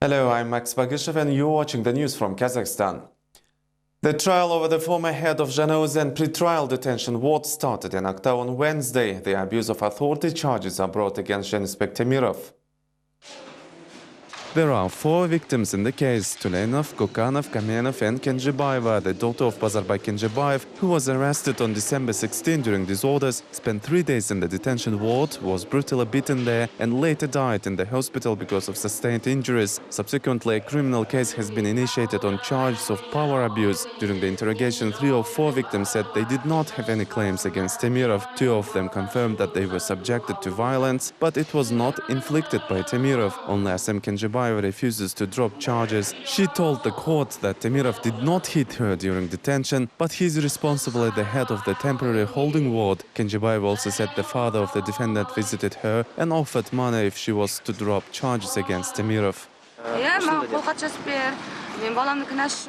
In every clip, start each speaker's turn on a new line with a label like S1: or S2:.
S1: Hello, I'm Max Bagishev and you're watching the news from Kazakhstan. The trial over the former head of Zhanaozen pre-trial detention ward started in Aktau on Wednesday. The abuse of authority charges are brought against Inspector Mirov. There are 4 victims in the case: Tulenov, Kokanov, Kamenov and Kenjibayeva. The daughter of Bazarbai Kenjibayev, who was arrested on December 16 during disorders, spent 3 days in the detention ward, was brutally beaten there and later died in the hospital because of sustained injuries. Subsequently, a criminal case has been initiated on charges of power abuse. During the interrogation, 3 of 4 victims said they did not have any claims against Temirov. 2 of them confirmed that they were subjected to violence, but it was not inflicted by Temirov. Only Asem Kenjibayev refuses to drop charges. She told the court that Temirov did not hit her during detention, but he is responsible at the head of the temporary holding ward. Kenjibayev also said the father of the defendant visited her and offered money if she was to drop charges against Temirov.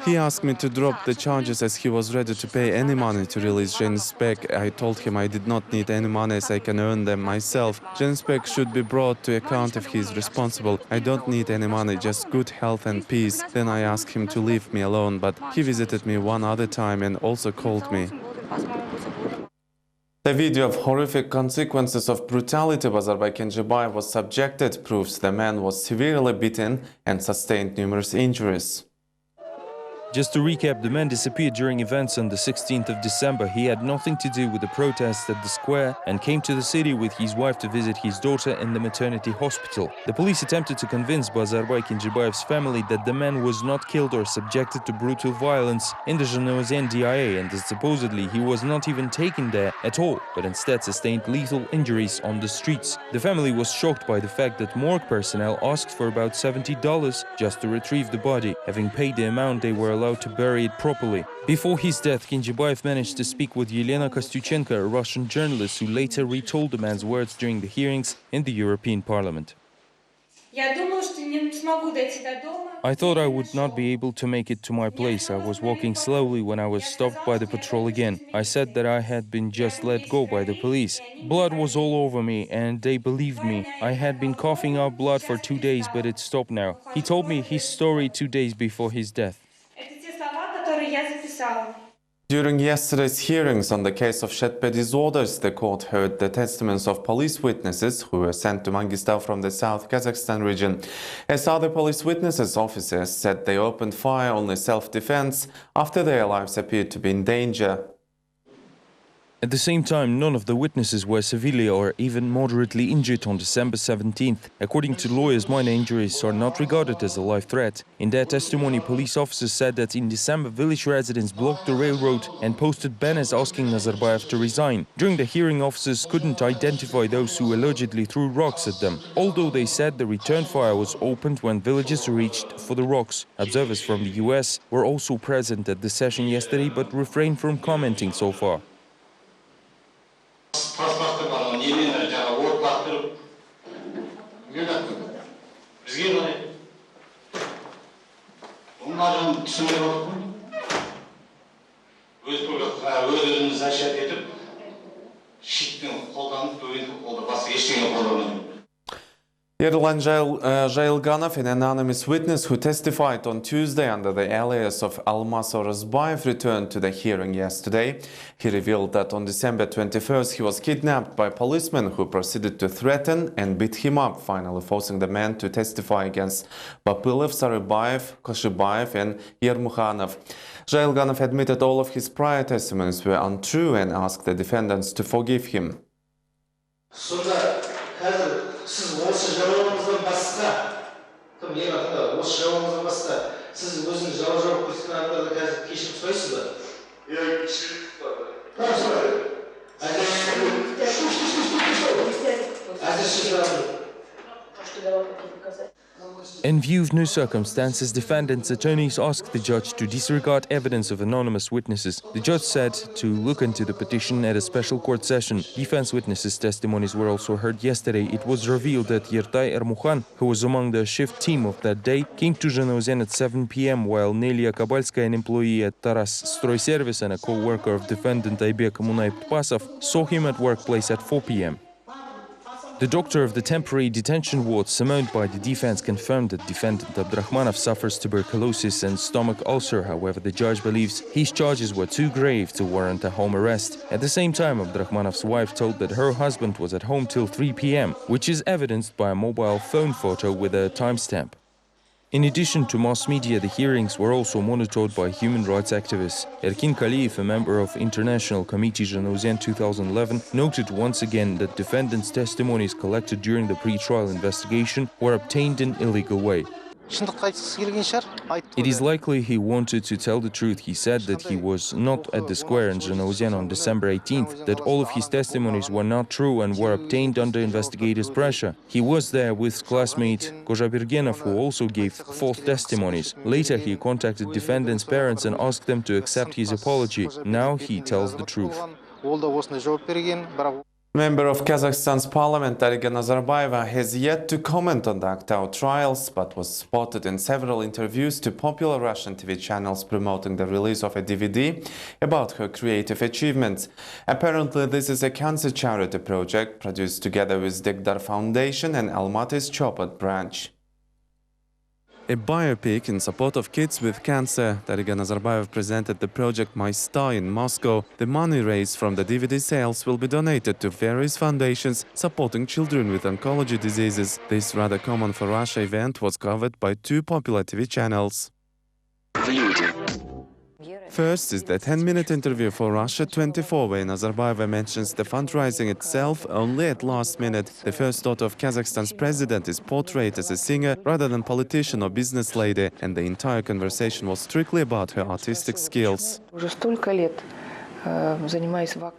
S1: He asked me to drop the charges as he was ready to pay any money to release Genspek. I told him I did not need any money as I can earn them myself. Genspek should be brought to account if he is responsible. I don't need any money, just good health and peace. Then I asked him to leave me alone, but he visited me one other time and also called me. The video of horrific consequences of brutality Bazarbai Kenjibayev was subjected proves the man was severely beaten and sustained numerous injuries.
S2: Just to recap, the man disappeared during events on the 16th of December. He had nothing to do with the protests at the square and came to the city with his wife to visit his daughter in the maternity hospital. The police attempted to convince Bazarbai Kenjibayev's family that the man was not killed or subjected to brutal violence in the Zhanaozen DIA and that supposedly he was not even taken there at all, but instead sustained lethal injuries on the streets. The family was shocked by the fact that morgue personnel asked for about $70 just to retrieve the body. Having paid the amount, they were allowed to bury it properly. Before his death, Kenjibayev managed to speak with Yelena Kostyuchenko, a Russian journalist who later retold the man's words during the hearings in the European Parliament. I thought I would not be able to make it to my place. I was walking slowly when I was stopped by the patrol again. I said that I had been just let go by the police. Blood was all over me and they believed me. I had been coughing up blood for 2 days, but it stopped now. He told me his story 2 days before his death.
S1: During yesterday's hearings on the case of Shetpe disorders, the court heard the testimonies of police witnesses who were sent to Mangistau from the South Kazakhstan region. As other police witnesses, officers said they opened fire only self-defense after their lives appeared to be in danger.
S2: At the same time, none of the witnesses were severely or even moderately injured on December 17th. According to lawyers, minor injuries are not regarded as a life threat. In their testimony, police officers said that in December, village residents blocked the railroad and posted banners asking Nazarbayev to resign. During the hearing, officers couldn't identify those who allegedly threw rocks at them, although they said the return fire was opened when villagers reached for the rocks. Observers from the US were also present at the session yesterday but refrained from commenting so far.
S1: Yerlan Jailganov, an anonymous witness who testified on Tuesday under the alias of Almas Orazbayev, returned to the hearing yesterday. He revealed that on December 21st he was kidnapped by policemen who proceeded to threaten and beat him up, finally forcing the man to testify against Bapilov, Sarybayev, Koshybayev and Yermukhanov. Jailganov admitted all of his prior testimonies were untrue and asked the defendants to forgive him.
S3: Siz осы жауабыңыздан басқа, кім ең ақында, осы жауабыңыздан басқа, сіз өзіңіз жауап көрсеткен адамдарды қазір кешіріп сұрайсыз ба? Иә, кешіріп
S2: In view of new circumstances, defendants' attorneys asked the judge to disregard evidence of anonymous witnesses. The judge said to look into the petition at a special court session. Defense witnesses' testimonies were also heard yesterday. It was revealed that Yertai Ermukhan, who was among the shift team of that day, came to Zhanaozen at 7 p.m. while Nelia Kabalskaya, an employee at Taras Stroyservice and a co-worker of defendant Aybek Munayb Tpasov, saw him at workplace at 4 p.m. The doctor of the temporary detention ward summoned by the defense confirmed that defendant Abdurrahmanov suffers tuberculosis and stomach ulcer. However, the judge believes his charges were too grave to warrant a home arrest. At the same time, Abdurrahmanov's wife told that her husband was at home till 3 p.m., which is evidenced by a mobile phone photo with a timestamp. In addition to mass media, the hearings were also monitored by human rights activists. Erkin Kaliyev, a member of International Committee Zhanaozen 2011, noted once again that defendants' testimonies collected during the pre-trial investigation were obtained in illegal way. It is likely he wanted to tell the truth. He said that he was not at the square in Zhanaozen on December 18th, that all of his testimonies were not true and were obtained under investigators' pressure. He was there with classmate Kozhabirgenov, who also gave false testimonies. Later, he contacted defendants' parents and asked them to accept his apology. Now he tells the truth.
S1: Member of Kazakhstan's parliament, Darigha Nazarbayeva, has yet to comment on the Aktau trials, but was spotted in several interviews to popular Russian TV channels promoting the release of a DVD about her creative achievements. Apparently, this is a cancer charity project produced together with Degdar Foundation and Almaty's Chopot branch. A biopic in support of kids with cancer. Darigha Nazarbayeva presented the project My Star in Moscow. The money raised from the DVD sales will be donated to various foundations supporting children with oncology diseases. This rather common for Russia event was covered by two popular TV channels. First is the 10-minute interview for Russia 24, where Nazarbayeva mentions the fundraising itself only at last minute. The first daughter of Kazakhstan's president is portrayed as a singer rather than politician or business lady, and the entire conversation was strictly about her artistic skills.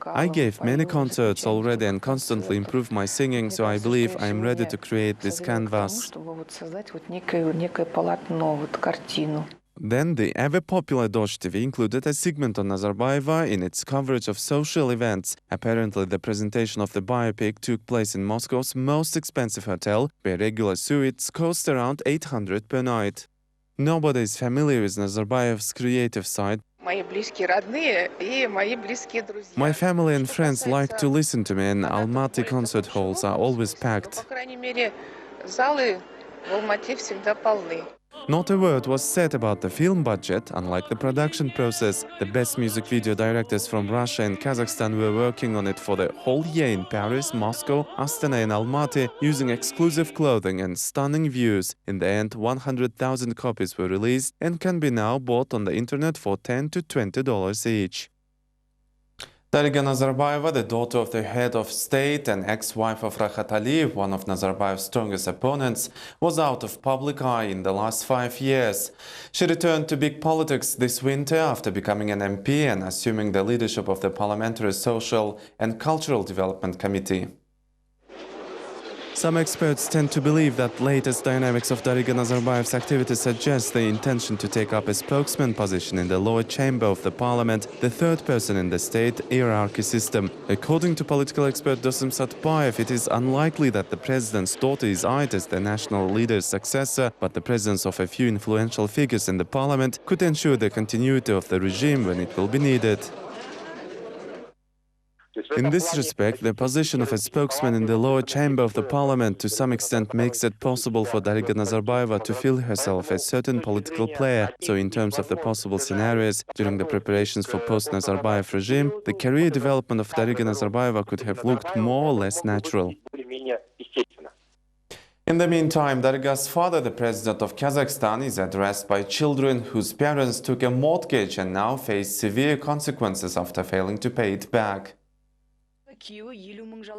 S1: I gave many concerts already and constantly improved my singing, so I believe I am ready to create this canvas. Then the ever-popular Dosh TV included a segment on Nazarbayeva in its coverage of social events. Apparently, the presentation of the biopic took place in Moscow's most expensive hotel, where regular suites cost around 800 per night. Nobody is familiar with Nazarbayeva's creative side. My family and friends like to listen to me, and Almaty concert halls are always packed. Not a word was said about the film budget. Unlike the production process, the best music video directors from Russia and Kazakhstan were working on it for the whole year in Paris, Moscow, Astana and Almaty, using exclusive clothing and stunning views. In the end, 100,000 copies were released and can be now bought on the internet for $10 to $20 each. Darigha Nazarbayeva, the daughter of the head of state and ex-wife of Rahat Aliyev, one of Nazarbayev's strongest opponents, was out of public eye in the last 5 years. She returned to big politics this winter after becoming an MP and assuming the leadership of the Parliamentary Social and Cultural Development Committee. Some experts tend to believe that latest dynamics of Darigha Nazarbayev's activities suggest the intention to take up a spokesman position in the lower chamber of the parliament, the third person in the state hierarchy system. According to political expert Dosim Satpayev, it is unlikely that the president's daughter is eyed as the national leader's successor, but the presence of a few influential figures in the parliament could ensure the continuity of the regime when it will be needed. In this respect, the position of a spokesman in the lower chamber of the parliament to some extent makes it possible for Darigha Nazarbayeva to feel herself a certain political player. So in terms of the possible scenarios during the preparations for post-Nazarbayev regime, the career development of Darigha Nazarbayeva could have looked more or less natural. In the meantime, Darigha's father, the president of Kazakhstan, is addressed by children whose parents took a mortgage and now face severe consequences after failing to pay it back.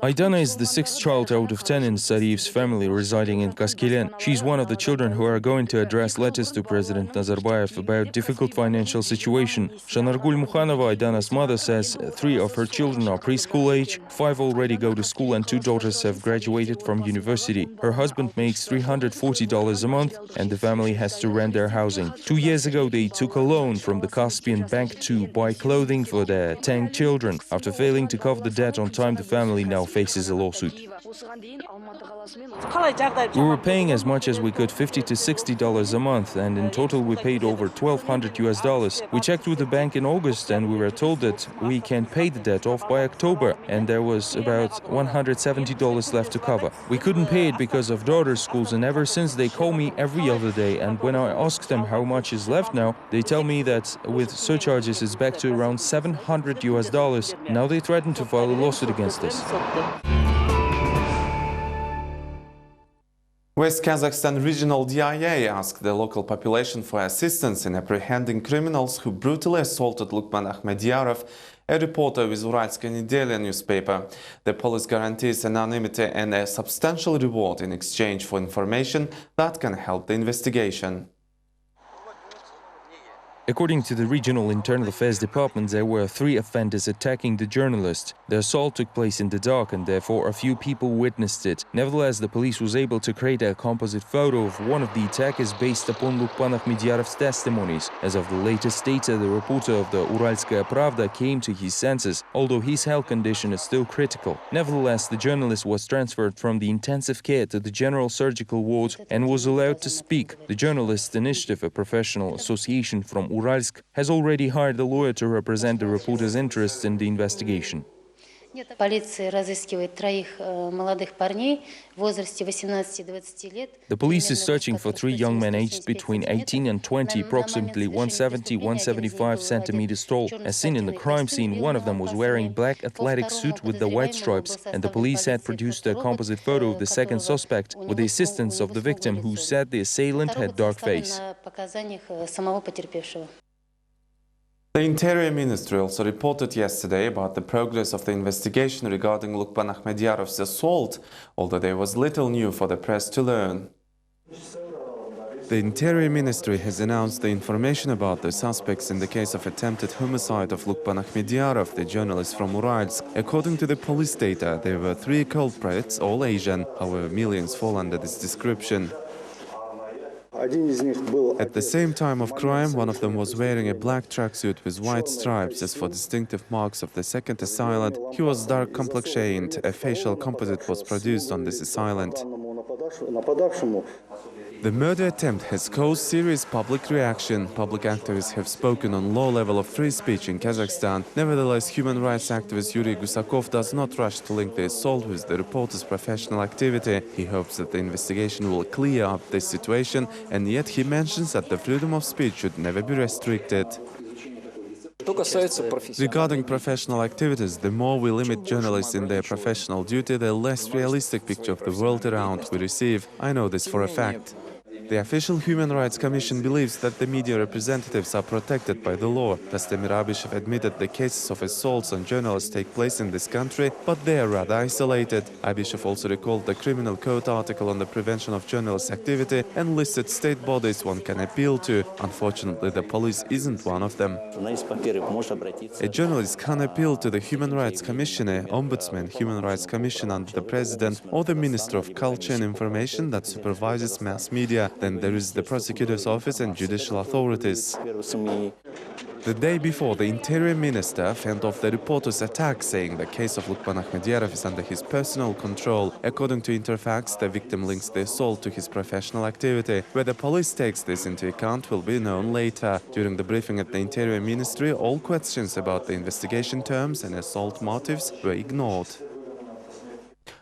S2: Aydana is the sixth child out of 10 in Sariyev's family residing in Kaskelen. She's one of the children who are going to address letters to President Nazarbayev about difficult financial situation. Shanargul Mukhanova, Aydana's mother, says 3 of her children are preschool age, 5 already go to school and 2 daughters have graduated from university. Her husband makes $340 a month and the family has to rent their housing. 2 years ago, they took a loan from the Caspian Bank to buy clothing for their 10 children. After failing to cover the debt on time, the family now faces a lawsuit. We were paying as much as we could, $50 to $60 a month, and in total we paid over $1,200. We checked with the bank in August and we were told that we can pay the debt off by October, and there was about $170 left to cover. We couldn't pay it because of daughter's schools, and ever since they call me every other day, and when I ask them how much is left now, they tell me that with surcharges it's back to around $700. Now they threaten to file a lawsuit against us.
S1: West Kazakhstan Regional DIA asked the local population for assistance in apprehending criminals who brutally assaulted Lukman Akhmedyarov, a reporter with Uralskaya Nedelya newspaper. The police guarantees anonymity and a substantial reward in exchange for information that can help the investigation.
S2: According to the Regional Internal Affairs Department, there were 3 offenders attacking the journalist. The assault took place in the dark and therefore a few people witnessed it. Nevertheless, the police was able to create a composite photo of one of the attackers based upon Lukman Akhmedyarov's testimonies. As of the latest data, the reporter of the Uralskaya Pravda came to his senses, although his health condition is still critical. Nevertheless, the journalist was transferred from the intensive care to the general surgical ward and was allowed to speak. The Journalists Initiative, a professional association from Uralsk, has already hired a lawyer to represent the reporter's interests in the investigation. The police is searching for 3 young men aged between 18 and 20, approximately 170–175 centimeters tall. As seen in the crime scene, one of them was wearing black athletic suit with the white stripes, and the police had produced a composite photo of the second suspect with the assistance of the victim, who said the assailant had dark face.
S1: The Interior Ministry also reported yesterday about the progress of the investigation regarding Lukman Akhmedyarov's assault, although there was little new for the press to learn. The Interior Ministry has announced the information about the suspects in the case of attempted homicide of Lukman Akhmedyarov, the journalist from Uralsk. According to the police data, there were 3 culprits, all Asian. However, millions fall under this description. At the same time of crime, one of them was wearing a black tracksuit with white stripes. As for distinctive marks of the second assailant, he was dark complexioned. A facial composite was produced on this assailant. The murder attempt has caused serious public reaction. Public activists have spoken on low level of free speech in Kazakhstan. Nevertheless, human rights activist Yuriy Gusakov does not rush to link the assault with the reporter's professional activity. He hopes that the investigation will clear up this situation, and yet he mentions that the freedom of speech should never be restricted. Regarding professional activities, the more we limit journalists in their professional duty, the less realistic picture of the world around we receive. I know this for a fact. The official Human Rights Commission believes that the media representatives are protected by the law. Tastemir Abishev admitted the cases of assaults on journalists take place in this country, but they are rather isolated. Abishev also recalled the Criminal Code article on the prevention of journalist activity and listed state bodies one can appeal to. Unfortunately, the police isn't one of them. A journalist can appeal to the Human Rights Commissioner, Ombudsman, Human Rights Commission under the President, or the Minister of Culture and Information that supervises mass media. Then there is the prosecutor's office and judicial authorities. The day before, the Interior Minister fended off the reporter's attack, saying the case of Lukman Akhmedyarov is under his personal control. According to Interfax, the victim links the assault to his professional activity. Whether police takes this into account will be known later. During the briefing at the Interior Ministry, all questions about the investigation terms and assault motives were ignored.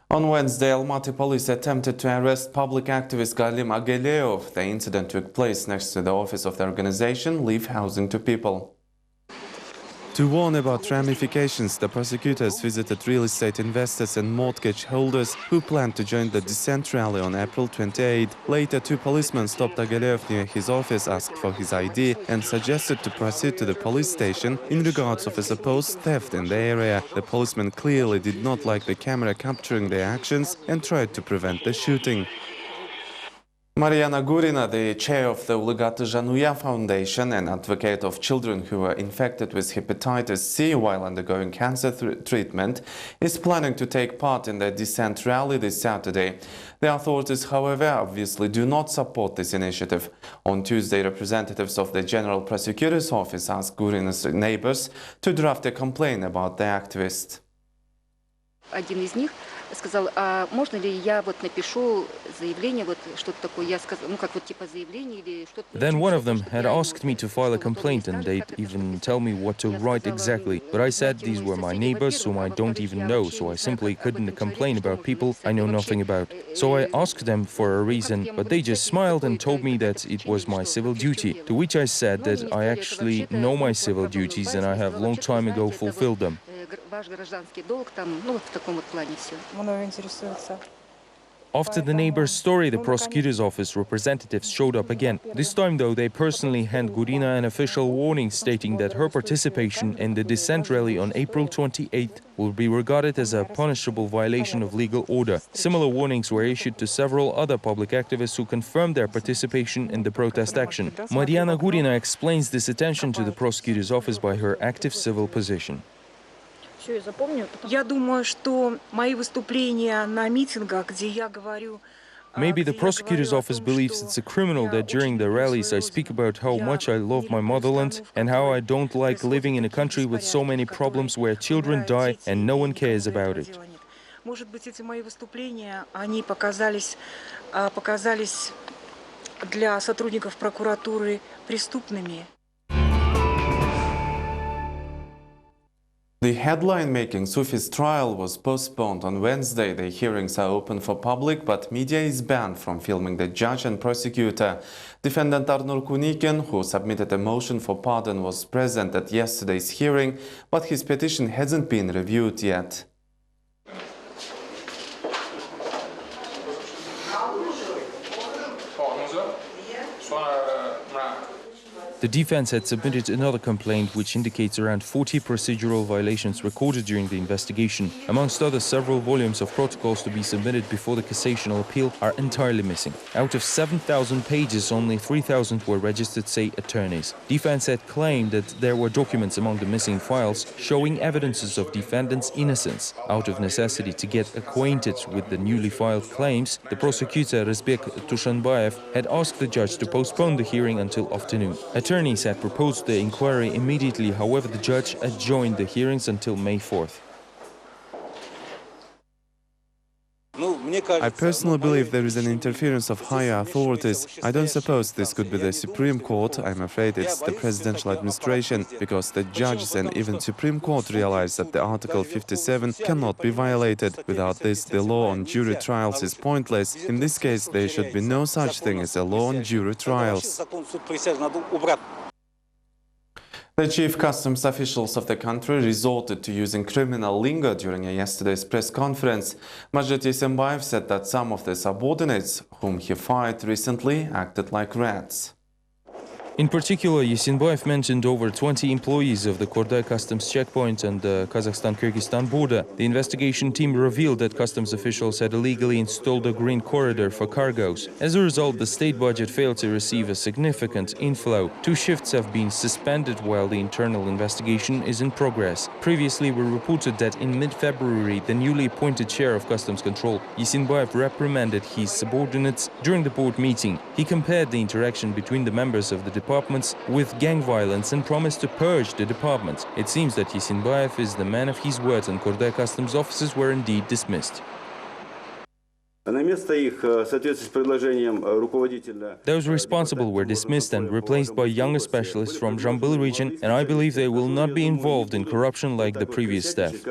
S1: On Wednesday, Almaty police attempted to arrest public activist Galim Ageleov. The incident took place next to the office of the organization Leave Housing to People. To warn about ramifications, the prosecutors visited real estate investors and mortgage holders who planned to join the dissent rally on April 28. Later, 2 policemen stopped Ageleov near his office, asked for his ID and suggested to proceed to the police station in regards of a supposed theft in the area. The policemen clearly did not like the camera capturing their actions and tried to prevent the shooting. Mariana Gurina, the chair of the Ulugata Zhanuya Foundation and advocate of children who were infected with hepatitis C while undergoing cancer treatment, is planning to take part in the dissent rally this Saturday. The authorities, however, obviously do not support this initiative. On Tuesday, representatives of the General Prosecutor's Office asked Gurina's neighbors to draft a complaint about the activist.
S4: сказал, а можно ли я вот напишу заявление, вот что-то такое, я сказал, ну как вот типа заявление или что-то.
S2: Then one of them had asked me to file a complaint, and they'd even tell me what to write exactly. But I said these were my neighbors whom I don't even know, so I simply couldn't complain about people I know nothing about. So I asked them for a reason, but they just smiled and told me that it was my civil duty, to which I said that I actually know my civil duties and I have long time ago fulfilled them. After the neighbor's story, the prosecutor's office representatives showed up again. This time, though, they personally handed Gurina an official warning stating that her participation in the dissent rally on April 28th will be regarded as a punishable violation of legal order. Similar warnings were issued to several other public activists who confirmed their participation in the protest action. Mariana Gurina explains this attention to the prosecutor's office by her active civil position.
S5: Я думаю, что мои выступления на митингах, где я говорю.
S2: Maybe the prosecutor's office believes it's a criminal that during the rallies I speak about how much I love my motherland and how I don't like living in a country with so many problems where children die and no one cares about it.
S5: Может быть, эти мои выступления, они показались для сотрудников прокуратуры преступными.
S1: The headline-making Sufi's trial was postponed on Wednesday. The hearings are open for public, but media is banned from filming the judge and prosecutor. Defendant Arnur Kunikin, who submitted a motion for pardon, was present at yesterday's hearing, but his petition hasn't been reviewed yet.
S2: The defense had submitted another complaint which indicates around 40 procedural violations recorded during the investigation. Amongst others, several volumes of protocols to be submitted before the cassational appeal are entirely missing. Out of 7,000 pages, only 3,000 were registered, say attorneys. Defense had claimed that there were documents among the missing files showing evidences of defendant's innocence. Out of necessity to get acquainted with the newly filed claims, the prosecutor, Rizbek Tushanbayev, had asked the judge to postpone the hearing until afternoon. Attorneys had proposed the inquiry immediately, however the judge adjourned the hearings until May 4th.
S1: I personally believe there is an interference of higher authorities. I don't suppose this could be the Supreme Court. I'm afraid it's the presidential administration, because the judges and even Supreme Court realize that the Article 57 cannot be violated. Without this, the law on jury trials is pointless. In this case, there should be no such thing as a law on jury trials. The chief customs officials of the country resorted to using criminal lingo during yesterday's press conference. Majid Yesenbayev said that some of the subordinates whom he fired recently acted like rats.
S2: In particular, Yesenbayev mentioned over 20 employees of the Korday customs checkpoint and the Kazakhstan-Kyrgyzstan border. The investigation team revealed that customs officials had illegally installed a green corridor for cargoes. As a result, the state budget failed to receive a significant inflow. 2 shifts have been suspended while the internal investigation is in progress. Previously, we reported that in mid-February, the newly appointed chair of customs control, Yesenbayev, reprimanded his subordinates during the board meeting. He compared the interaction between the members of the departments with gang violence and promised to purge the departments. It seems that Yesenbayev is the man of his words and Korday customs officers were indeed dismissed. Those responsible were dismissed and replaced by younger specialists from Zhambyl region, and I believe they will not be involved in corruption like the previous staff.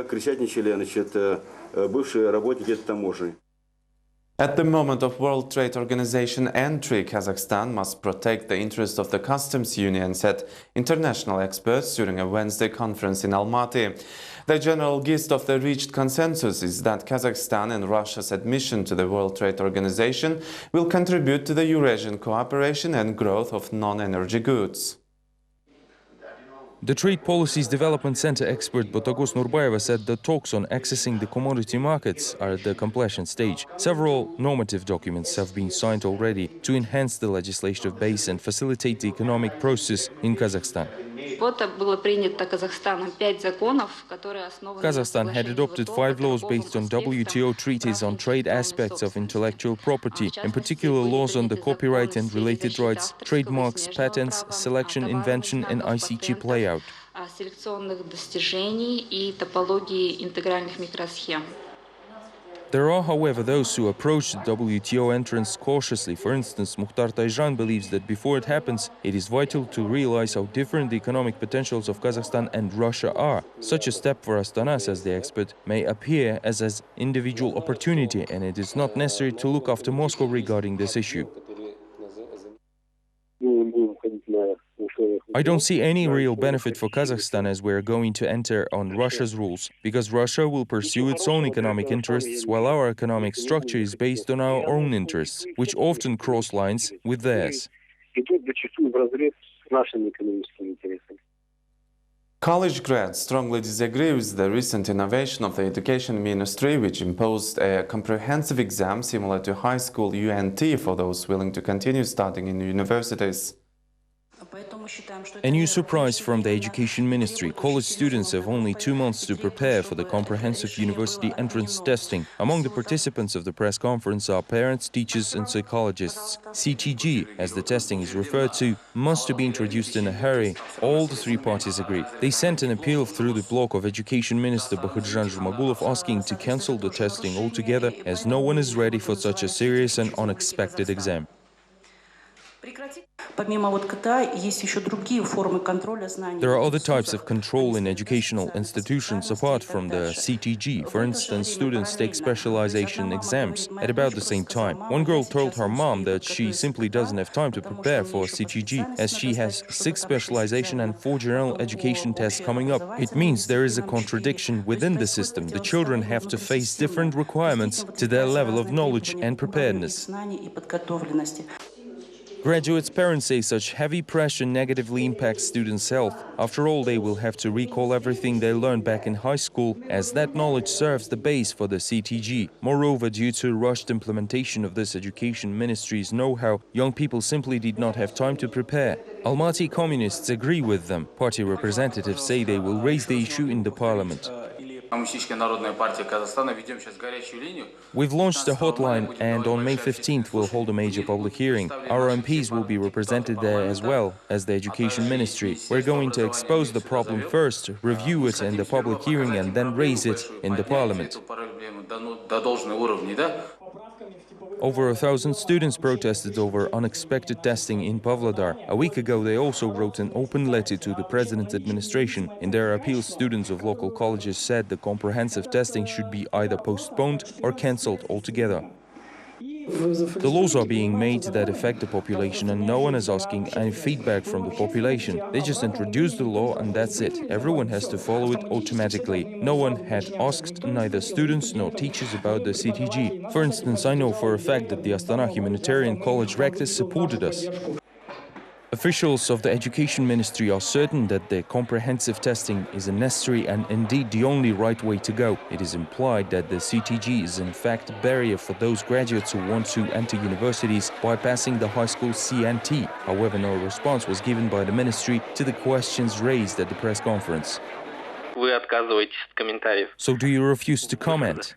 S1: At the moment of World Trade Organization entry, Kazakhstan must protect the interests of the customs union, said international experts during a Wednesday conference in Almaty. The general gist of the reached consensus is that Kazakhstan and Russia's admission to the World Trade Organization will contribute to the Eurasian cooperation and growth of non-energy goods.
S2: The Trade Policies Development Center expert Botagos Nurbayeva said the talks on accessing the commodity markets are at the completion stage. Several normative documents have been signed already to enhance the legislative base and facilitate the economic process in Kazakhstan. Kazakhstan had adopted 5 laws based on WTO treaties on trade aspects of intellectual property, in particular laws on the copyright and related rights, trademarks, patents, selection, invention and ICT playout. There are, however, those who approach the WTO entrance cautiously. For instance, Mukhtar Tayjan believes that before it happens, it is vital to realize how different the economic potentials of Kazakhstan and Russia are. Such a step for Astana, says the expert, may appear as an individual opportunity, and it is not necessary to look after Moscow regarding this issue. I don't see any real benefit for Kazakhstan as we're going to enter on Russia's rules, because Russia will pursue its own economic interests while our economic structure is based on our own interests, which often cross lines with theirs.
S1: College grads strongly disagree with the recent innovation of the Education Ministry, which imposed a comprehensive exam similar to high school UNT for those willing to continue studying in universities.
S2: A new surprise from the Education Ministry. College students have only 2 months to prepare for the comprehensive university entrance testing. Among the participants of the press conference are parents, teachers and psychologists. CTG, as the testing is referred to, must be introduced in a hurry. All the three parties agreed. They sent an appeal through the blog of Education Minister Bakhitjan Jumagulov asking to cancel the testing altogether, as no one is ready for such a serious and unexpected exam. There are other types of control in educational institutions apart from the CTG. For instance, students take specialization exams at about the same time. One girl told her mom that she simply doesn't have time to prepare for CTG, as she has 6 specialization and 4 general education tests coming up. It means there is a contradiction within the system. The children have to face different requirements to their level of knowledge and preparedness. Graduates' parents say such heavy pressure negatively impacts students' health. After all, they will have to recall everything they learned back in high school, as that knowledge serves the base for the CTG. Moreover, due to rushed implementation of this Education Ministry's know-how, young people simply did not have time to prepare. Almaty communists agree with them. Party representatives say they will raise the issue in the parliament. We've launched a hotline, and on May 15th we'll hold a major public hearing. Our MPs will be represented there as well as the Education Ministry. We're going to expose the problem first, review it in the public hearing and then raise it in the parliament. Over 1,000 students protested over unexpected testing in Pavlodar. A week ago, they also wrote an open letter to the President's administration. In their appeal, students of local colleges said the comprehensive testing should be either postponed or cancelled altogether. The laws are being made that affect the population, and no one is asking any feedback from the population. They just introduce the law and that's it. Everyone has to follow it automatically. No one had asked neither students nor teachers about the CTG. For instance, I know for a fact that the Astana Humanitarian College rectors supported us. Officials of the Education Ministry are certain that the comprehensive testing is a necessary and indeed the only right way to go. It is implied that the CTG is in fact a barrier for those graduates who want to enter universities bypassing the high school CNT. However, no response was given by the ministry to the questions raised at the press conference. So do you refuse to comment?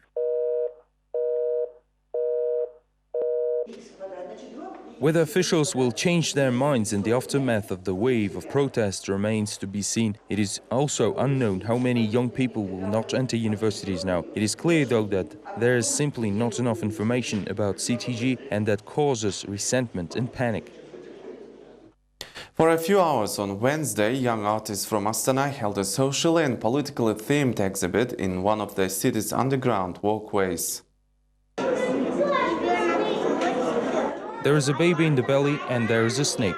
S2: Whether officials will change their minds in the aftermath of the wave of protests remains to be seen. It is also unknown how many young people will not enter universities now. It is clear, though, that there is simply not enough information about CTG, and that causes resentment and panic.
S1: For a few hours on Wednesday, young artists from Astana held a socially and politically themed exhibit in one of the city's underground walkways.
S2: There is a baby in the belly and there is a snake.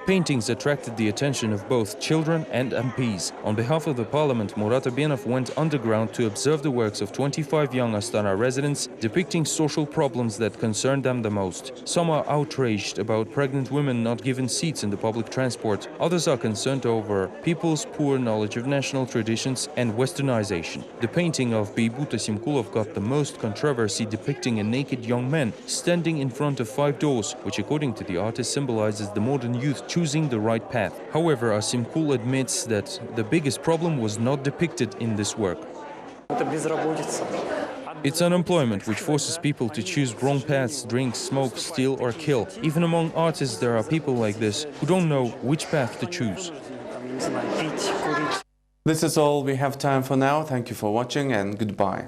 S2: Paintings attracted the attention of both children and MPs. On behalf of the parliament, Murat Abenov went underground to observe the works of 25 young Astana residents depicting social problems that concern them the most. Some are outraged about pregnant women not given seats in the public transport. Others are concerned over people's poor knowledge of national traditions and westernization. The painting of Beybuta Simkulov got the most controversy, depicting a naked young man standing in front of 5 doors, which according to the artist symbolizes the modern youth choosing the right path. However, Asimkul admits that the biggest problem was not depicted in this work. It's unemployment which forces people to choose wrong paths, drink, smoke, steal or kill. Even among artists there are people like this who don't know which path to choose.
S1: This is all we have time for now. Thank you for watching and goodbye.